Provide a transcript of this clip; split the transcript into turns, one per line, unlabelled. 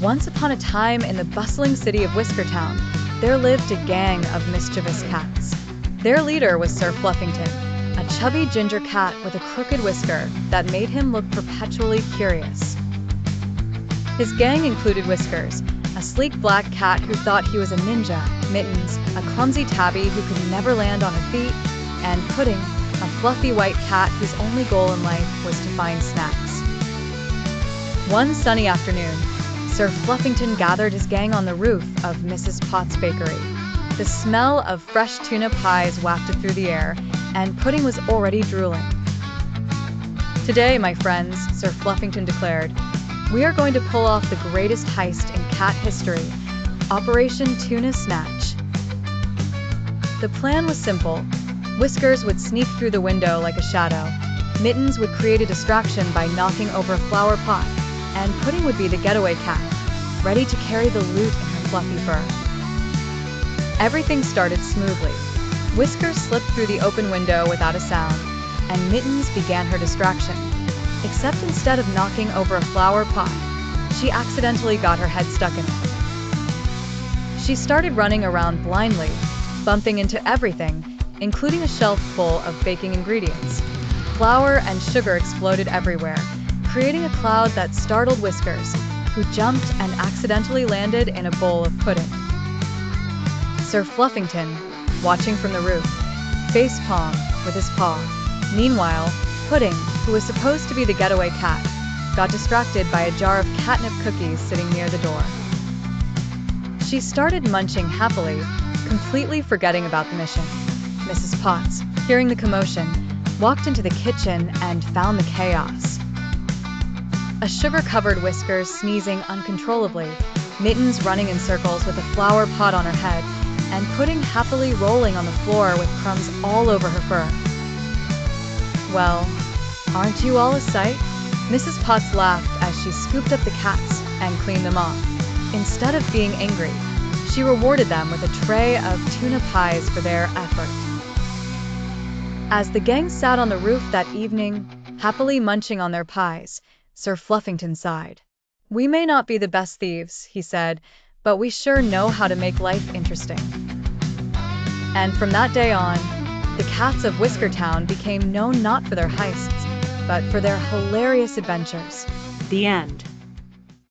Once upon a time in the bustling city of Whiskertown, there lived a gang of mischievous cats. Their leader was Sir Fluffington, a chubby ginger cat with a crooked whisker that made him look perpetually curious. His gang included Whiskers, a sleek black cat who thought he was a ninja, Mittens, a clumsy tabby who could never land on her feet, and Pudding, a fluffy white cat whose only goal in life was to find snacks. One sunny afternoon, Sir Fluffington gathered his gang on the roof of Mrs. Potts' bakery. The smell of fresh tuna pies wafted through the air, and Pudding was already drooling. "Today, my friends," Sir Fluffington declared, "we are going to pull off the greatest heist in cat history, Operation Tuna Snatch." The plan was simple. Whiskers would sneak through the window like a shadow, Mittens would create a distraction by knocking over a flower pot, and Pudding would be the getaway cat, ready to carry the loot in her fluffy fur. Everything started smoothly. Whiskers slipped through the open window without a sound, and Mittens began her distraction. Except instead of knocking over a flower pot, she accidentally got her head stuck in it. She started running around blindly, bumping into everything, including a shelf full of baking ingredients. Flour and sugar exploded everywhere, creating a cloud that startled Whiskers, who jumped and accidentally landed in a bowl of pudding. Sir Fluffington, watching from the roof, face-palmed with his paw. Meanwhile, Pudding, who was supposed to be the getaway cat, got distracted by a jar of catnip cookies sitting near the door. She started munching happily, completely forgetting about the mission. Mrs. Potts, hearing the commotion, walked into the kitchen and found the chaos. A sugar-covered Whiskers sneezing uncontrollably, Mittens running in circles with a flower pot on her head, and Pudding happily rolling on the floor with crumbs all over her fur. "Well, aren't you all a sight?" Mrs. Potts laughed as she scooped up the cats and cleaned them off. Instead of being angry, she rewarded them with a tray of tuna pies for their effort. As the gang sat on the roof that evening, happily munching on their pies, Sir Fluffington sighed. "We may not be the best thieves," he said, "but we sure know how to make life interesting." And from that day on, the cats of Whiskertown became known not for their heists, but for their hilarious adventures.
The end.